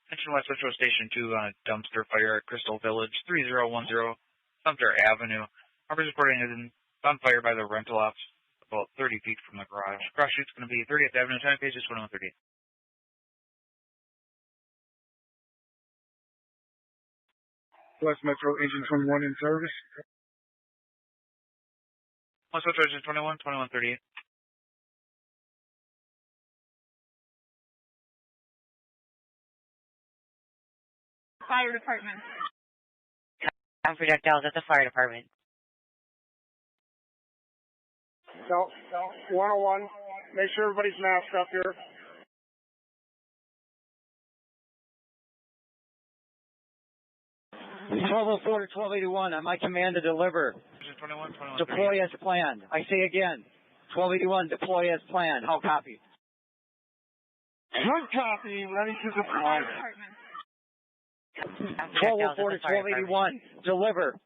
Attention West Metro Station 2 on a dumpster fire at Crystal Village, 3010 Sumter Avenue. Officers reporting is on fire by the rental office about 30 feet from the garage. Cross street's going to be 30th Avenue, time page is 2138. West Metro Engine 21 in service. West Metro Engine 21, 2138. Fire department. Projectiles at the fire department. No, 101. Make sure everybody's masked up here. Level 4 to 1281, on my command to deliver. 21, Deploy as planned. I say again, 1281, deploy as planned. How copy? Good copy, ready to deploy. 1204 to 1281, deliver.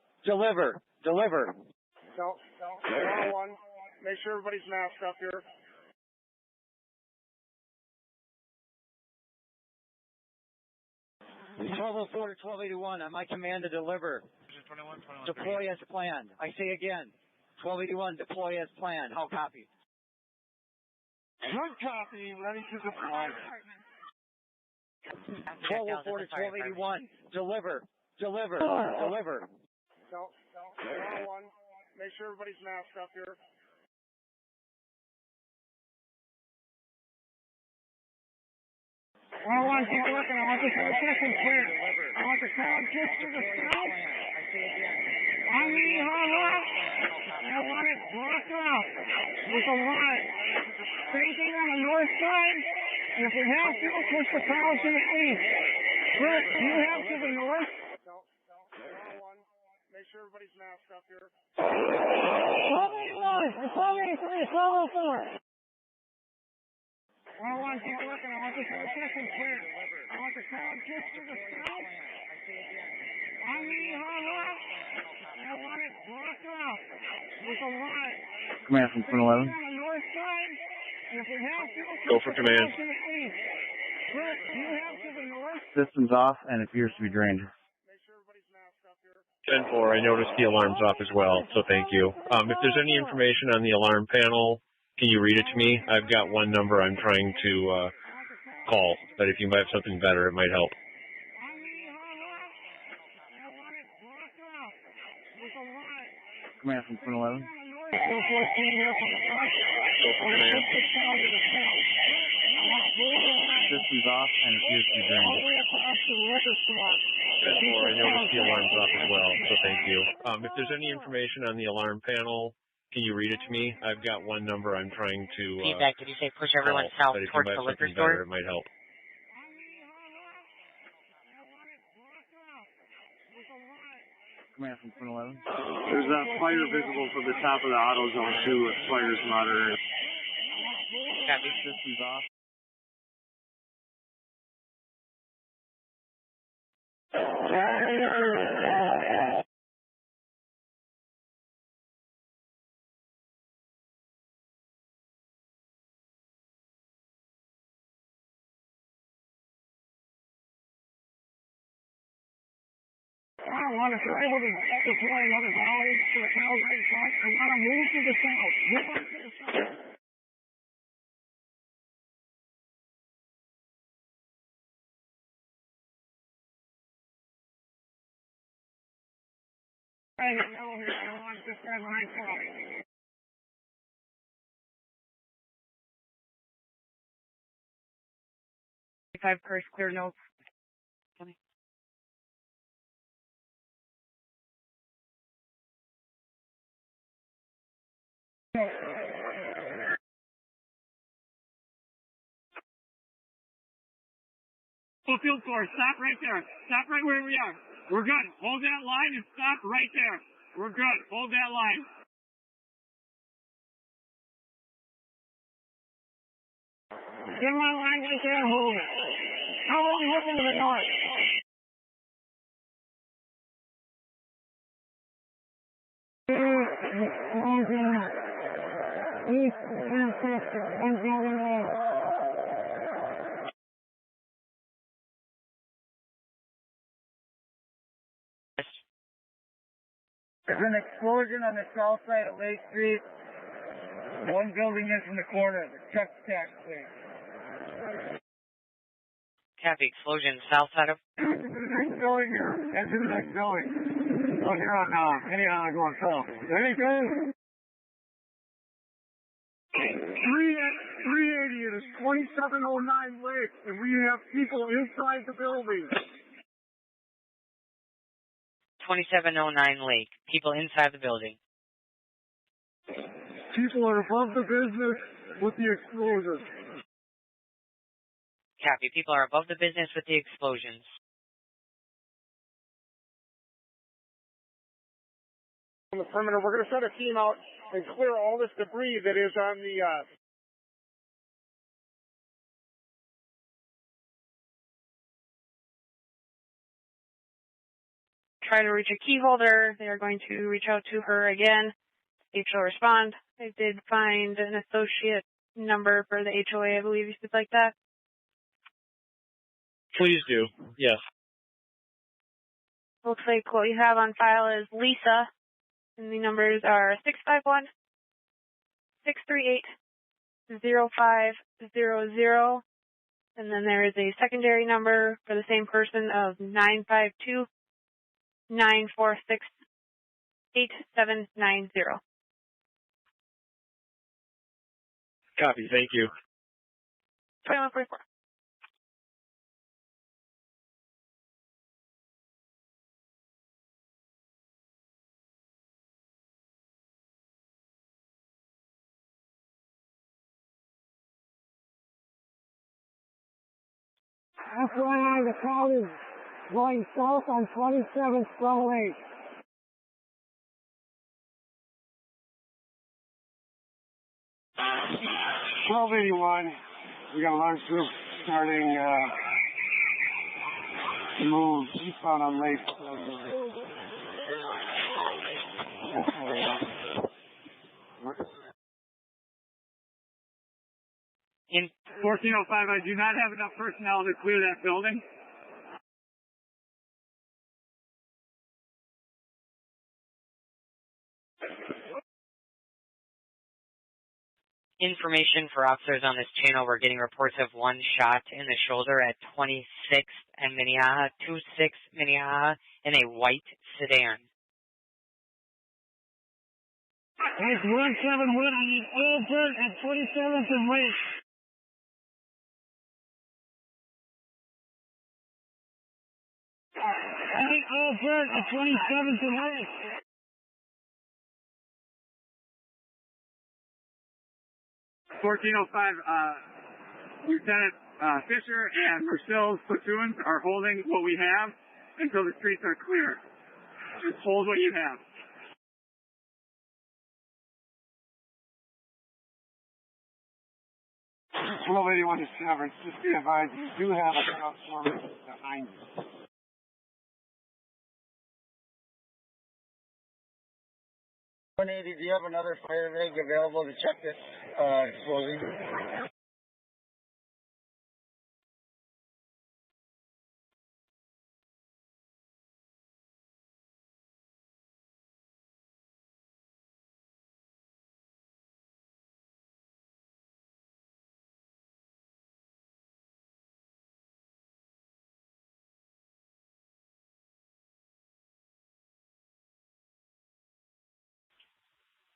No, 101. Make sure everybody's masked up here. Level 4 to 1281, on my command to deliver. 21, Deploy as planned. I say again, 1281, deploy as planned. How copy? Good copy, ready to deploy. 1204 to 1281, deliver. No, 101. Make sure everybody's masked up here. I want to look and I want this second clear. I want the crowd just to the south. I mean, I want it blocked off with a line. Same thing on the north side. And if we have to, push the crowd to the east. Chris, do you have to the north? No, 101. Make sure everybody's masked up here. 1281, 1283, 1204. I want to look and I want this second clear. I want the crowd just to the south. I mean, I want it blocked off with a line. Command from 211. On the north side, and if we have to, Go for command. to the east. Chris, do you have to the north? Systems off and appears to be drained. Make sure everybody's masked up here. 10-4, I noticed the alarm's off as well, so thank you. If there's any information on the alarm panel, can you read it to me? I've got one number I'm trying to call, but if you might have something better, it might help. Command from 211. Go for command. Systems off and appears to be drained. 10-4, I noticed the alarm's off as well, so thank you. If there's any information on the alarm panel, can you read it to me? I've got one number I'm trying to Feedback, did you say push everyone call, south but if towards you the might have liquor something store? better, it might help. Command from 211. There's a fire visible from the top of the auto zone too, with fires monitoring. Copy. Systems off. I want to be able to deploy another volley to the Calgary front. I want to move to the south. Move on to the south. Hey, no, here, I don't want this guy line falling. Five cars clear notes. Field force, stop right there. Stop right where we are. We're good. Hold that line and stop right there. We're good. Hold that line. Get my line right there and hold it. How are we moving to the north? East, Manchester, and There's an explosion on the south side of Lake Street. One building is in the corner, the Chuck Tax thing. Copy. Explosion south side of. That's in the next building. Oh, you're on, anyhow, going south. Anything? 380, it is 2709 Lake, and we have people inside the building. 2709 Lake. People inside the building. People are above the business with the explosions. Copy. People are above the business with the explosions. On the perimeter, we're going to send a team out and clear all this debris that is on the, Try to reach a key holder. They are going to reach out to her again. HO respond. I did find an associate number for the HOA, I believe you should like that. Please do. Yes. Looks like what you have on file is Lisa, and the numbers are 651-638-0500, and then there is a secondary number for the same person of 952-946-8790. Copy. Thank you. 2144. FYI, the crowd is going south on 27th from Lake. $1281. We got a large group starting to move eastbound on Lake. In 1405, I do not have enough personnel to clear that building. information for officers on this channel, we're getting reports of one shot in the shoulder at 26th and Minneapolis, 26 Minneapolis, in a white sedan. It's 171. I need Albert at 27th and Lake. I need Albert at 27th and Lake. Lieutenant Fisher and Marcel's platoons are holding what we have until the streets are clear. Just hold what you have. 1281 is Severance. Just be advised, you do have a scout foreman behind you. Do you have another fire rig available to check this explosion?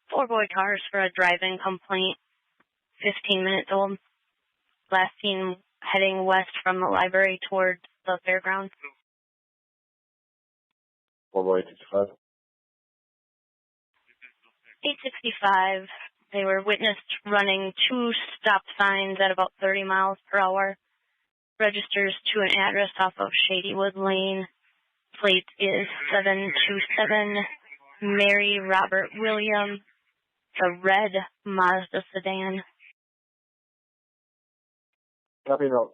Four boy cars for a drive-in complaint, 15 minutes old. Last seen heading west from the library towards the fairgrounds. 4-boy-65. 865. They were witnessed running 2 stop signs at about 30 miles per hour. Registers to an address off of Shadywood Lane. Plate is 727 Mary Robert William. A red Mazda sedan. Copy note.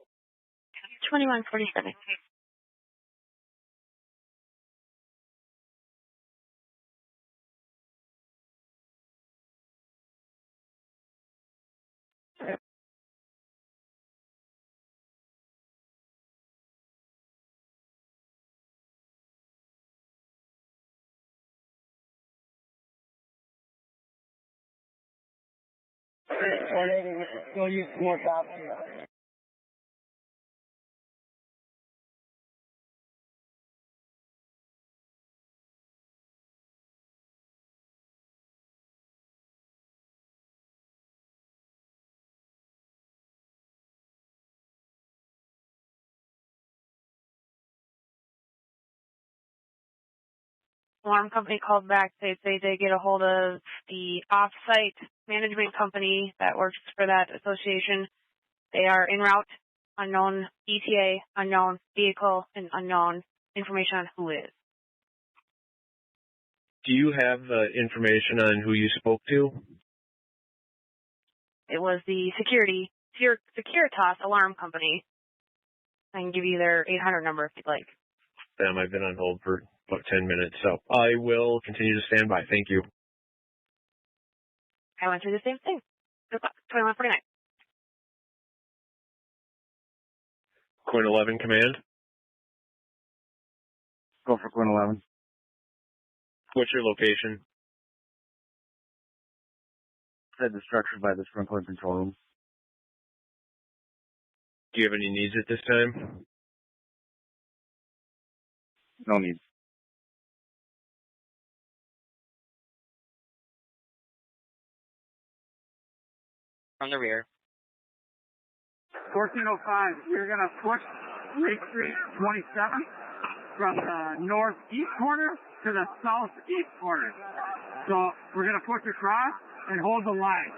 2147. or they still use more cops. Alarm company called back. They say they get a hold of the off-site management company that works for that association. They are en route, unknown ETA, unknown vehicle, and unknown information on who is. Do you have information on who you spoke to? It was the Securitas alarm company. I can give you their 800 number if you'd like. Sam, I've been on hold for about 10 minutes, so I will continue to stand by. Thank you. I went through the same thing. 2149. Quinn 11 command. Go for Quinn 11. What's your location? Said the structure by the sprinkler control room. Do you have any needs at this time? No need. From the rear. 1405, we're going to push Lake Street 27 from the northeast corner to the southeast corner. So we're going to push across and hold the line.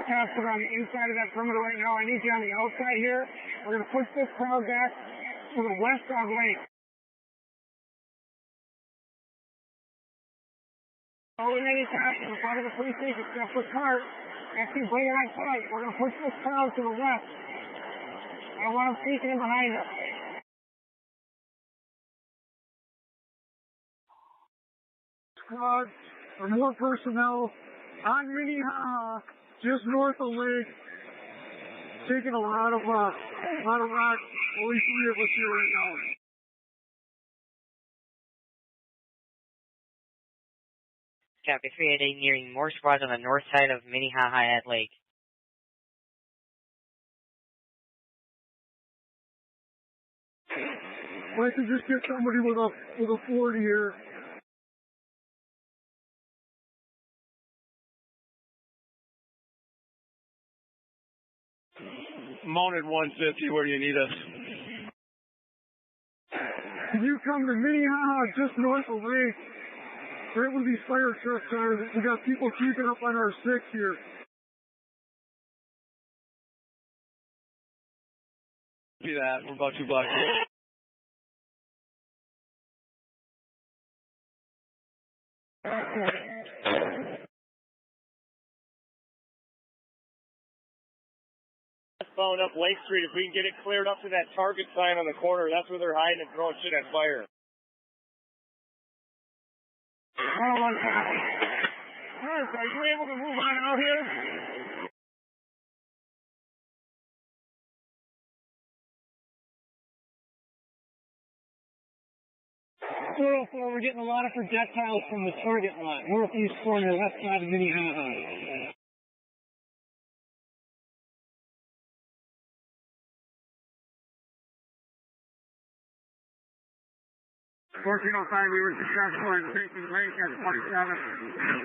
Pastor on the inside of that perimeter right now. I need you on the outside here. We're going to push this crowd back to the west of Lake. All remaining cops in front of the police station, except for cart, actually bring it on site. We're going to push this crowd to the west. I don't want them sneaking in behind us. Squad, or more personnel on Minneapolis, just north of Lake, taking a lot of rock. Only 3 of us here right now. Copy 388 nearing more squads on the north side of Minnehaha at Lake. If I could just get somebody with a 40 here. Mounted 150, where do you need us? Can you come to Minneapolis, just north of Lake? Right where these fire trucks are, we got people creeping up on our 6 here. See that, we're about 2 blocks away. Found up Lake Street. If we can get it cleared up to that target sign on the corner, that's where they're hiding and throwing shit at fire. Are you able to move on out here? 404, we're getting a lot of projectiles from the target lot, northeast corner, west side of Minneapolis. 1405, we were successful in taking Lake at 27.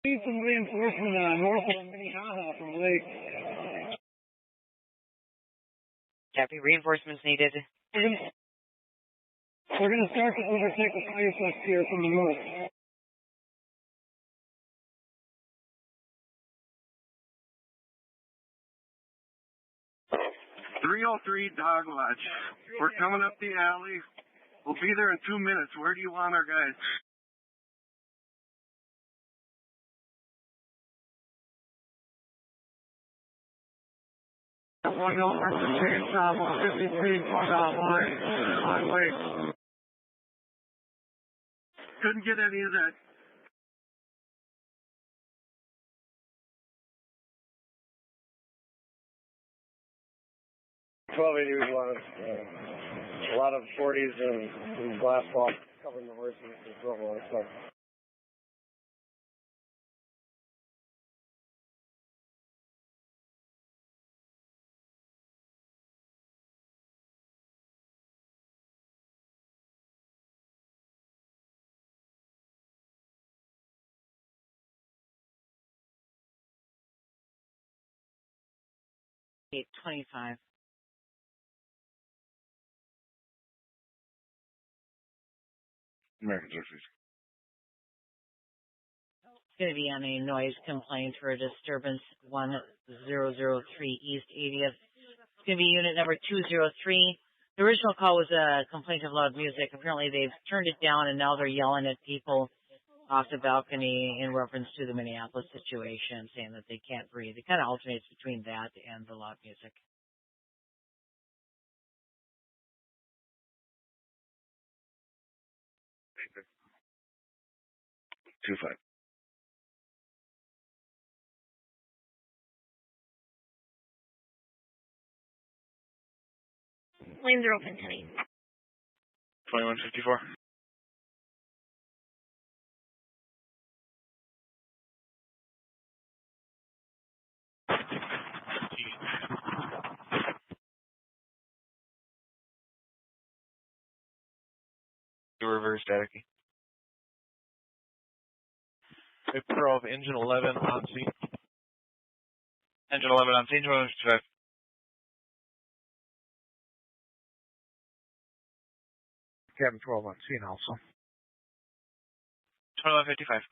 Need some reinforcement north of Minnehaha from Lake. Copy, reinforcements needed. We're gonna start to overtake the fire trucks here from the north. 303 Dog Lodge. We're coming up the alley. We'll be there in 2 minutes. Where do you want our guys? Couldn't get any of that 1280 was a lot of 40s and glass balls covering the horses as well. So. $8.25. Emergencies. It's going to be on a noise complaint for a disturbance 1003 East 80th. It's going to be unit number 203. The original call was a complaint of loud music. Apparently they've turned it down and now they're yelling at people off the balcony in reference to the Minneapolis situation, saying that they can't breathe. It kind of alternates between that and the loud music. Two five. Lanes are open, Kenny. 2154. Reverse staticky. 12, engine 11 on scene. Engine 11 on scene, 2155. Cabin 12 on scene also. 2155.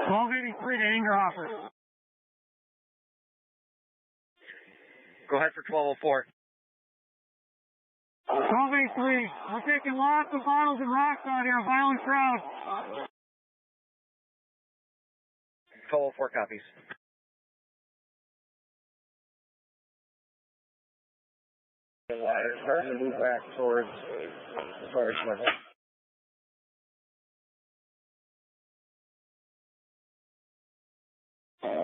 $12.83 to anger office. Go ahead for 1204. 12.83. We're taking lots of bottles and rocks out here. Violent crowd. 1204 copies. Starting to move back towards the fire level.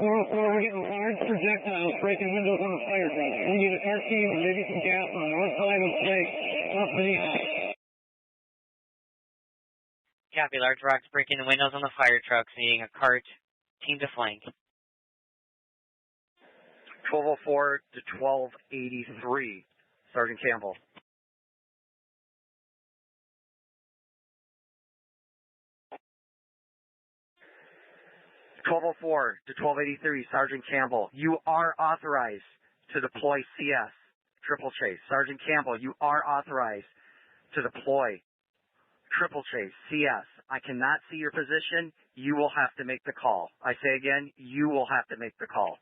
We're getting large projectiles breaking windows on the fire truck. We need an RC and maybe some gas on the north side of the lake. Up beneath. Copy, large rocks breaking the windows on the fire trucks, needing a cart. Team to flank. 1204 to 1283. Sergeant Campbell. (1204) to 1283, Sergeant Campbell. You are authorized to deploy CS, triple chase. Sergeant Campbell, you are authorized to deploy triple chase, CS. I cannot see your position. You will have to make the call. I say again, you will have to make the call.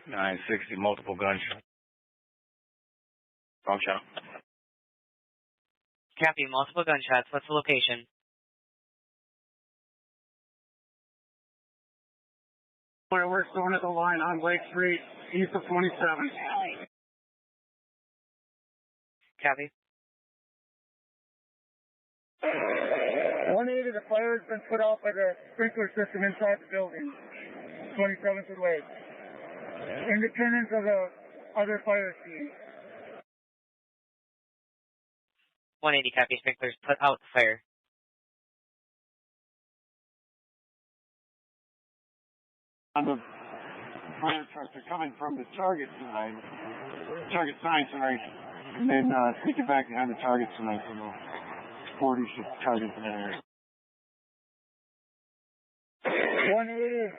$960, multiple gunshots. Wrong shot. Copy, multiple gunshots. What's the location? We're going at the line on Lake Street, east of 27. Copy. 180, the fire has been put out by the sprinkler system inside the building. 27th and Lake. Independent of the other fire scene. 180, copy. Sprinklers put out the fire. On the fire trucks are coming from the target side, target sign tonight, and then take it back behind the target tonight from the 40 target in that area. 180.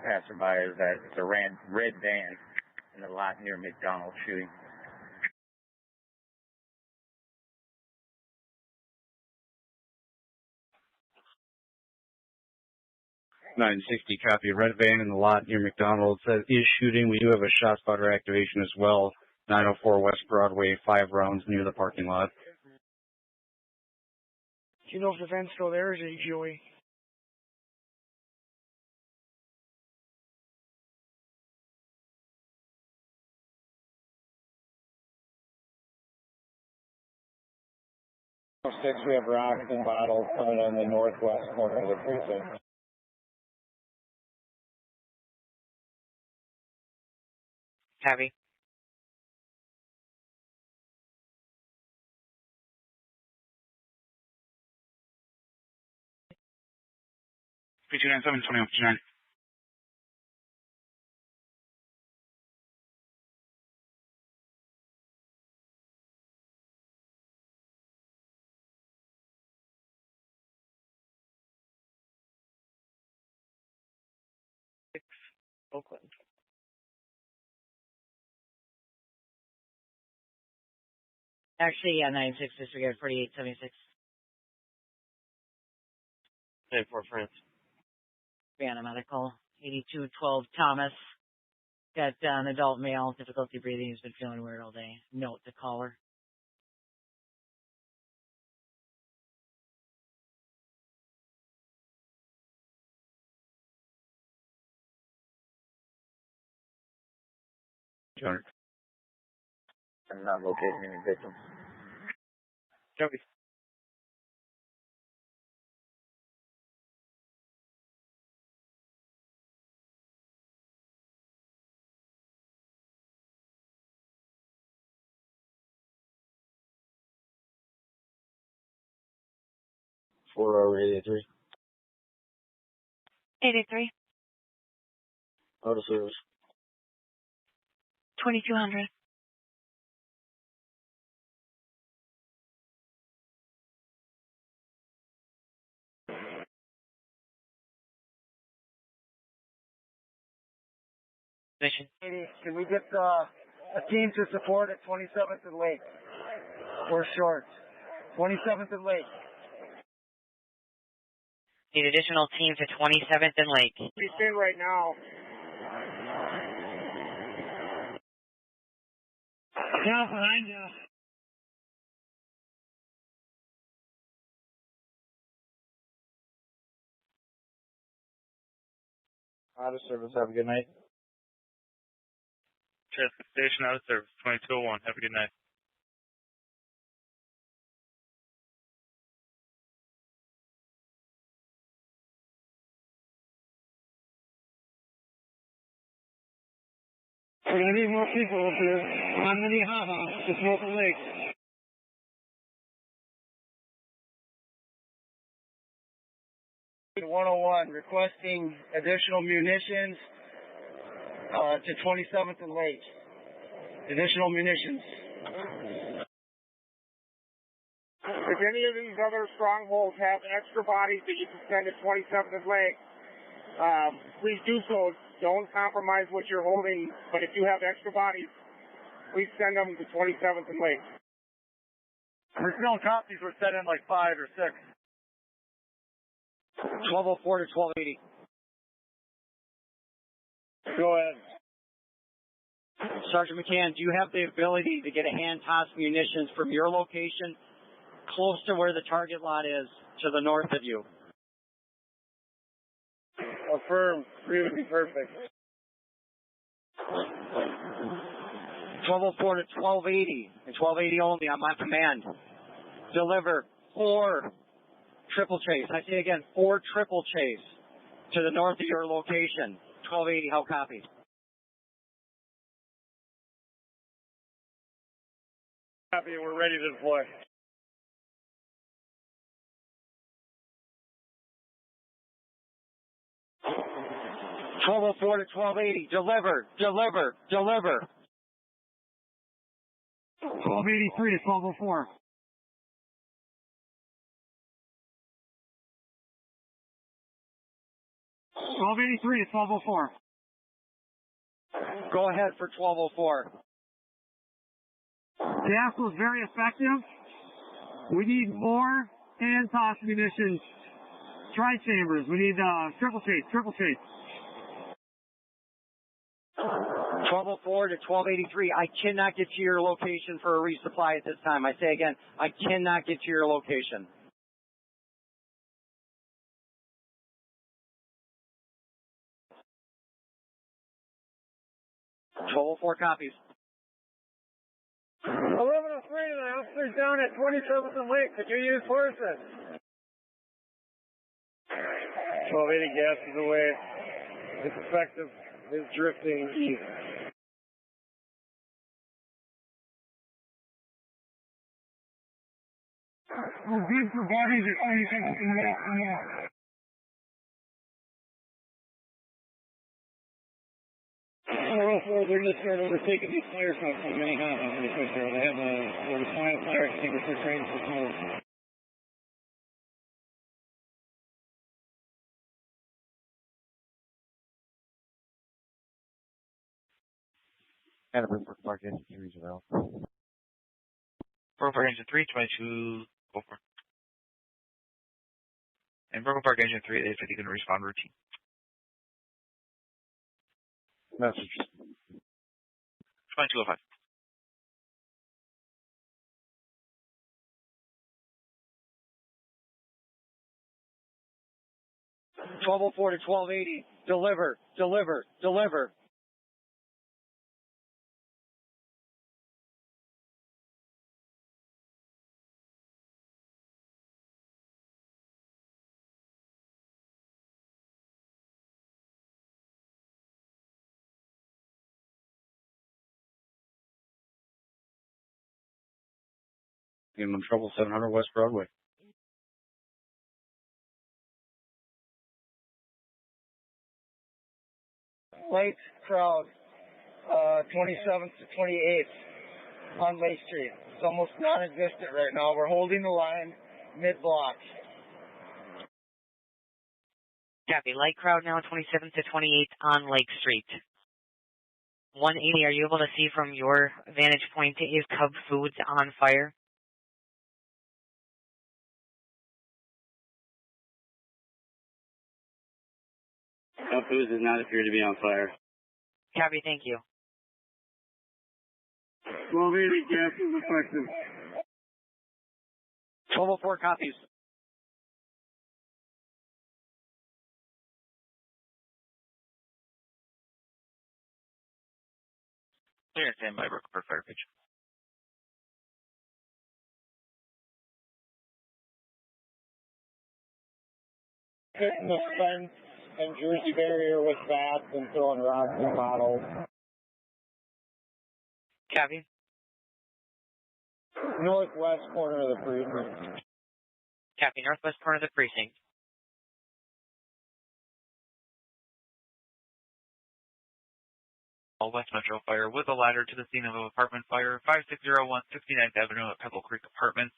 Passerby is that it's a red van in the lot near McDonald's shooting. 960 copy. Red van in the lot near McDonald's is shooting. We do have a shot spotter activation as well. 904 West Broadway, 5 rounds near the parking lot. Do you know if the vent's still there or is it Joey? Six, we have rocks and bottles coming on the northwest corner of the precinct. Heavy. P297, 2159. Oakland. Actually, yeah, 96 disregard 4876. Hey, Fort France. Banner medical. 8212 Thomas. Got an adult male, difficulty breathing. He's been feeling weird all day. Note the caller. I'm not locating any victims. Copy. For 83. 83. Out of service. 2200. Mission. Can we get a team to support at 27th and Lake? We're short. 27th and Lake. Need additional team to 27th and Lake. He's in right now. Yeah, behind you. Out of service. Have a good night. Chester Station out of service, 2201. Have a good night. We're going to need more people up here on Minneapolis to smoke the lake. To 101, requesting additional munitions to 27th and Lake. Additional munitions. If any of these other strongholds have extra bodies that you can send to 27th and Lake, please do so. Don't compromise what you're holding, but if you have extra bodies, please send them to 27th and Lake. Original copies were sent in like 5 or 6. 1204 to 1280. Go ahead. Sergeant McCann, do you have the ability to get a hand-tossed munitions from your location close to where the target lot is to the north of you? Affirm. 3 would be perfect. 1204 to 1280, and 1280 only on my command. Deliver 4 triple chase. I say again, 4 triple chase to the north of your location. 1280, how copy? Copy, we're ready to deploy. Total 4 to 1280. Deliver. 1280 1283 to 1204. $12.83 to 1204. Go ahead for 1204. Gas was very effective. We need more hand-toss munitions. Tri-chambers. We need triple chase. 1204 to 1283. I cannot get to your location for a resupply at this time. I say again, I cannot get to your location. $1204 copies. 1103, the officer's down at 27th and Lake. Could you use forces? 1280 gas is away. It's effective. It's drifting east. We're good for bodies at 27th and Lake. They're just sort of overtaking these fire trucks from Minneapolis. They have a fire extinguisher trained for smoke. And Brooklyn Park Engine 3 as well. Brooklyn Park Engine 3, 22, go for it. And Brooklyn Park Engine 3, they said you can respond routine. Message. 2205. $1204 to 1280. Deliver. I'm in trouble, 700 West Broadway. Lights, crowd, 27th to 28th on Lake Street. It's almost non-existent right now. We're holding the line mid-block. Copy. Light crowd now 27th to 28th on Lake Street. 180, are you able to see from your vantage point, is Cub Foods on fire? Cub Foods does not appear to be on fire. Copy, thank you. 1280 gas is effective. 1204 copies. Clear and stand by, Brooklyn Park Fire Pitch. Hitting the fence and Jersey barrier with bats and throwing rocks and bottles. Copy. Northwest corner of the precinct. Copy. Northwest corner of the precinct. West Metro Fire with a ladder to the scene of an apartment fire, 5601 69th Avenue at Pebble Creek Apartments.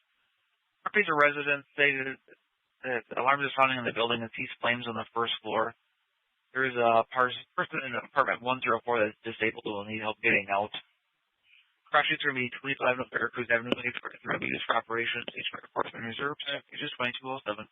Properties of residents say that alarms are sounding in the building and sees flames on the first floor. There is a person in apartment 104 that's disabled who will need help getting out. Crash sheets are going to be 25 North Veracruz Avenue, used for operations, Each Fire Enforcement Reserve, pages 2207.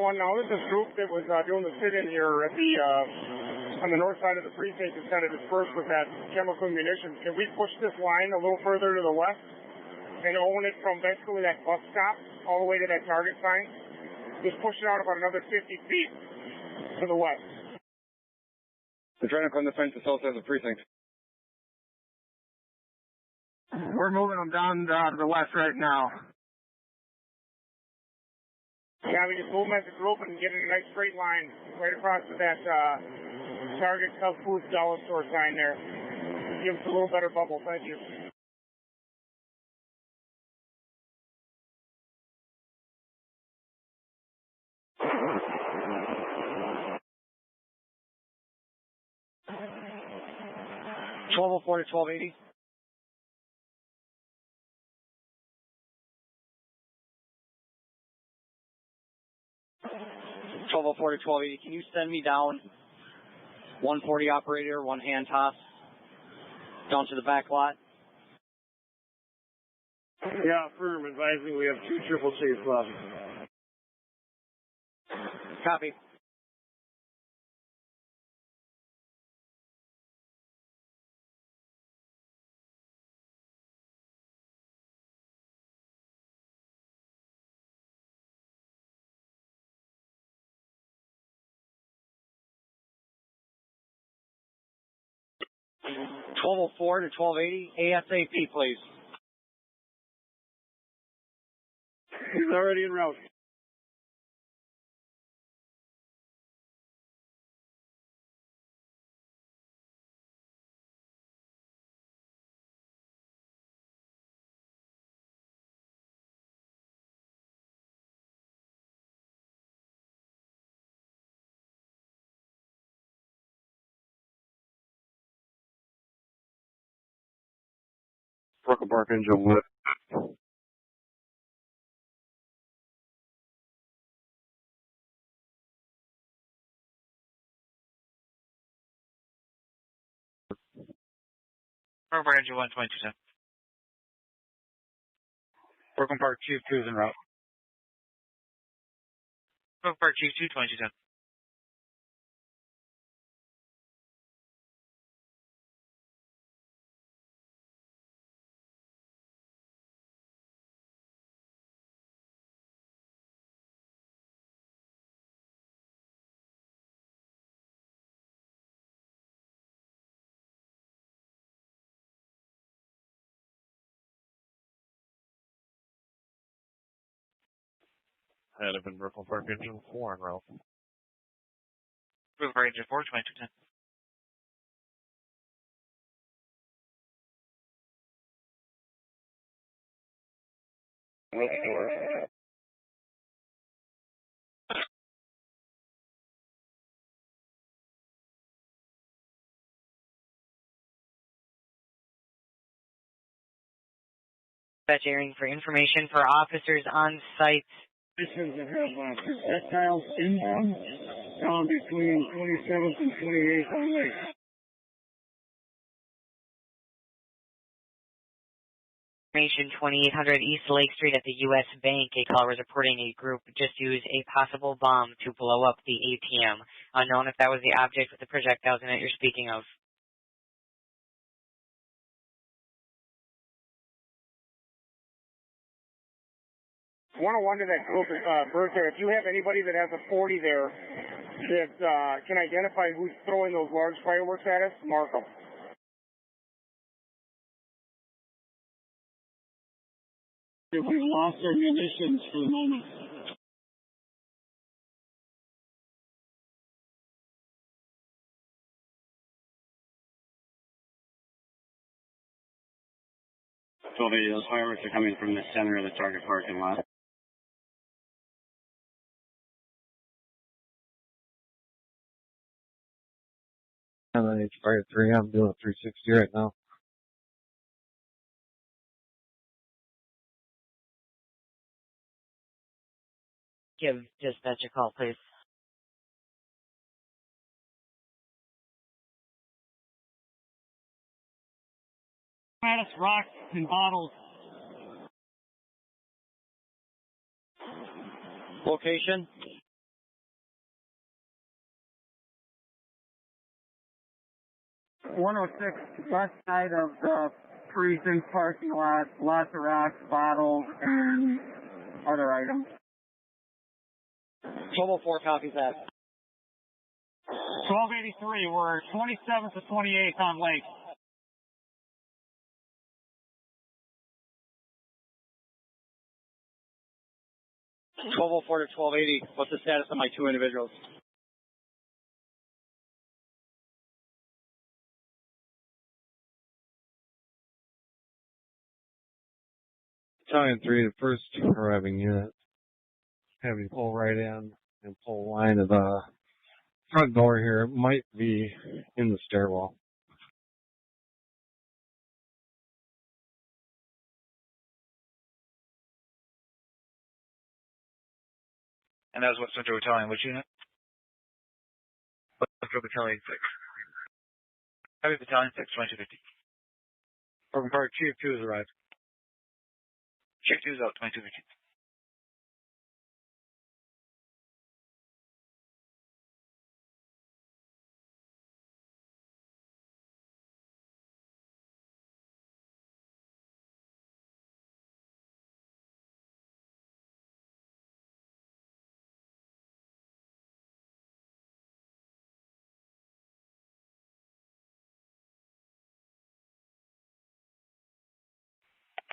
Now, this is a group that was doing the sit-in here at the on the north side of the precinct and kind of dispersed with that chemical munitions. Can we push this line a little further to the west and own it from basically that bus stop all the way to that target sign? Just push it out about another 50 feet to the west. They're trying to climb the fence to south side of the precinct. We're moving them down to the west right now. Yeah, we just move them as a group and get in a nice straight line right across to that Target Cub Foods dollar store sign there. Give us a little better bubble. Thank you. 1204 to 1280. 1204 to 1280. Can you send me down 140 operator, one hand toss, down to the back lot? Yeah, firm. Advising we have 2 triple chase left. Copy. $1204 to $1280 ASAP, please. He's already en route. Broken Park engine lit. Broken Park engine 12210. Broken Park Chief 2 is en route. Broken Park Chief 22210. Head of in Brooklyn Park engine 4 en route. Broken Park engine 42210. Dispatch airing for information for officers on site. Missions that have projectiles inbound down between 27th and 28th on Lake. Information 2800 East Lake Street at the U.S. Bank. A caller was reporting a group just used a possible bomb to blow up the ATM. Unknown if that was the object with the projectiles in it you're speaking of. One-on-one to that group, Bertha, if you have anybody that has a 40 there that can identify who's throwing those large fireworks at us, mark them. We lost our munitions for the moment. Those fireworks are coming from the center of the target parking lot. I'm on Fire 3. I'm doing 360 right now. Give dispatch a call, please. Minus rocks and bottles. Location? .106 west side of the precinct parking lot. Lots of rocks, bottles, and other items. 1204 copies that. 1283. We're 27th to 28th on Lake. $1204 to $1280. What's the status of my 2 individuals? Battalion 3, the first arriving unit, having pull right in and pull line of the front door here. It might be in the stairwell. And that was West Central Battalion. Which unit? West Central Battalion 6. Heavy Battalion 6, 2250. Broken Park, Chief 2 has arrived. Chief 2 is out, 2250.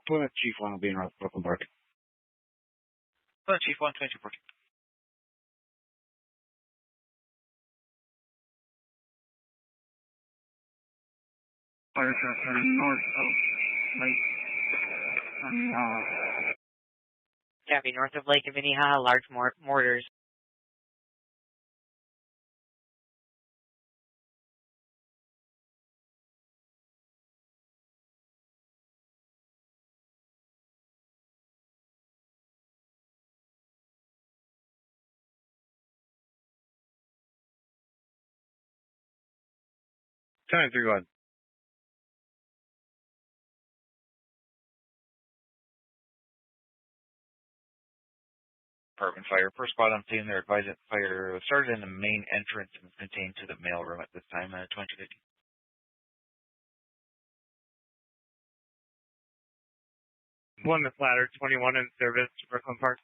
Plymouth Chief 1 will be in Brooklyn Park. Plymouth Chief 1, 2240. Fire truck heading north of Lake Minnehaha. Copy. North of Lake Minnehaha, large mortars. Time 3 1. Department fire. First spot on scene, they're advised that fire started in the main entrance and is contained to the mail room at this time, 2250. One that's ladder 21 in service to Brooklyn Park.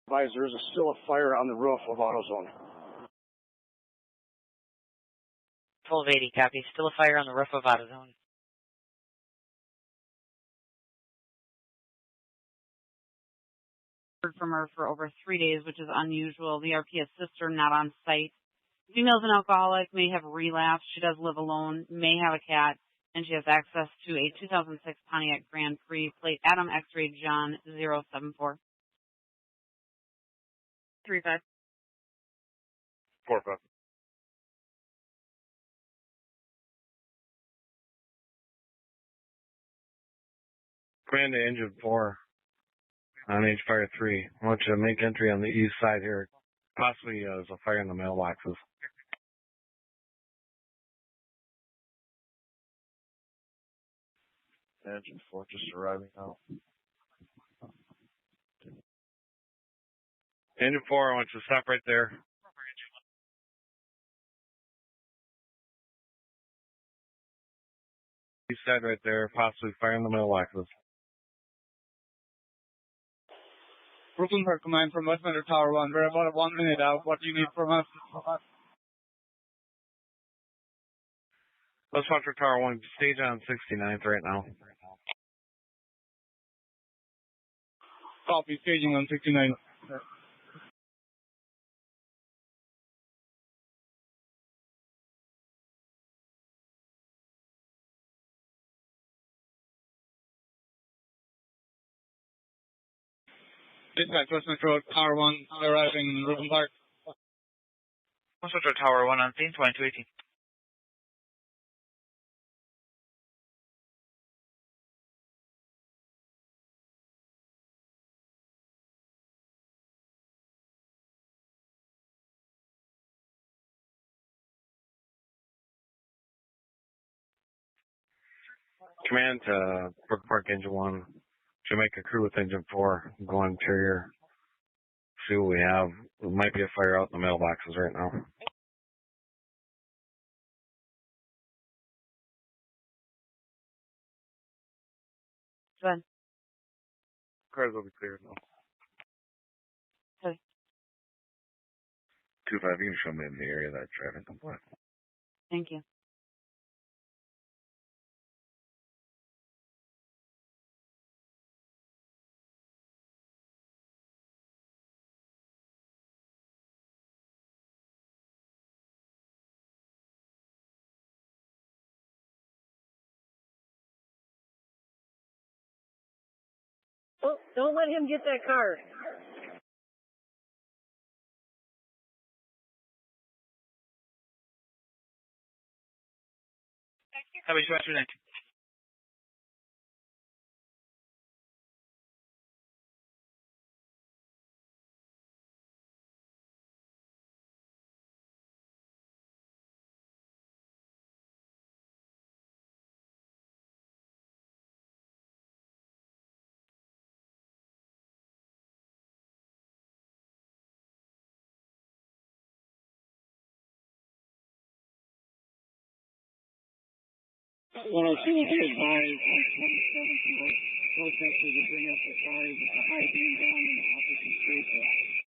There's still a fire on the roof of AutoZone. 1280, copy. Still a fire on the roof of AutoZone. From her for over 3 days, which is unusual. The RPS sister not on site. Female's an alcoholic, may have relapsed. She does live alone, may have a cat, and she has access to a 2006 Pontiac Grand Prix plate Adam X-ray John 074. 35. 4-5. Command to Engine 4 on H Fire 3. I want you to make entry on the east side here. Possibly there's a fire in the mailboxes. Engine 4 just arriving now. Engine 4, I want you to stop right there. East side right there, possibly fire in the mailboxes. Brooklyn Park Command from West Metro Tower 1. We're about 1 minute out. What do you need from us? Let's watch for Tower 1. Stage on 69th right now. Copy, staging on 69. Dispatch, West Metro Tower 1, arriving in Brooklyn Park. West Metro Tower 1 on scene, 2218. Command to Brook Park Engine 1. Jamaica crew with Engine 4. Go interior. See what we have. There might be a fire out in the mailboxes right now. Cars will be cleared now. Okay. 2-5, you can show me in the area that traffic complaint. Thank you. Oh, don't let him get that car. How about you, Nick? Well, as soon as he advised, protesters to bring up the cars with the high beam down in the opposite street.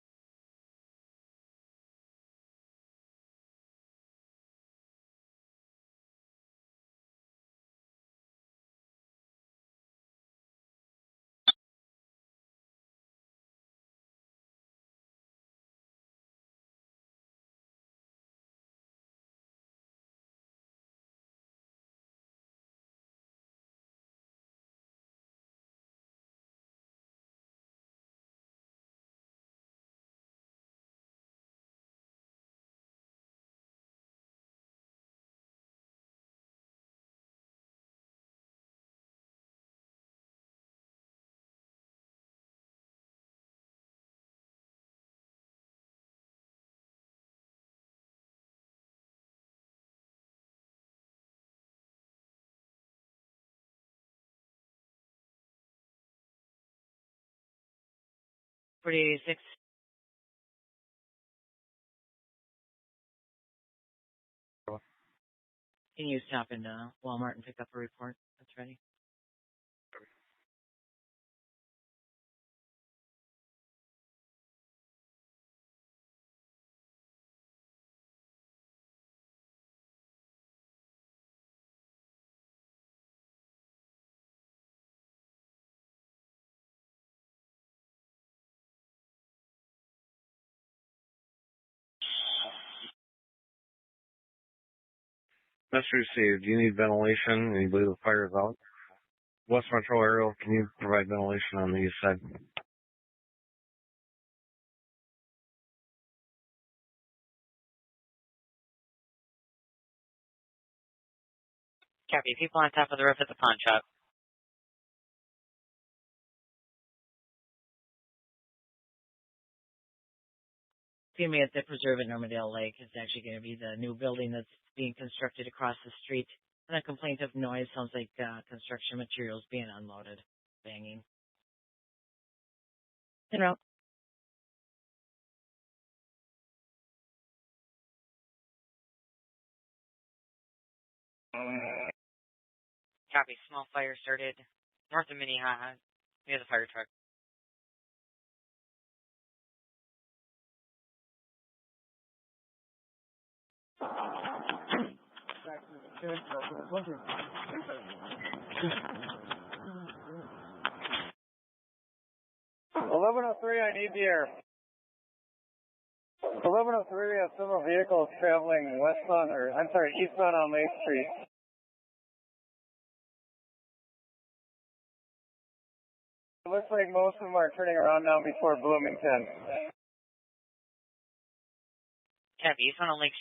$40.86. Can you stop in Walmart and pick up a report that's ready? Message received. Do you need ventilation? And you believe the fire is out? West Metro Aerial, can you provide ventilation on the east side? Copy. People on top of the roof at the pawn shop. Excuse me, at the Preserve at Normandale Lake. It's actually going to be the new building that's being constructed across the street. And a complaint of noise sounds like construction materials being unloaded, banging. En route. Copy. Small fire started north of Minneapolis near the fire truck. I need the air. 1103, we have several vehicles traveling eastbound on Lake Street. It looks like most of them are turning around now before Bloomington. Copy. Eastbound on Lake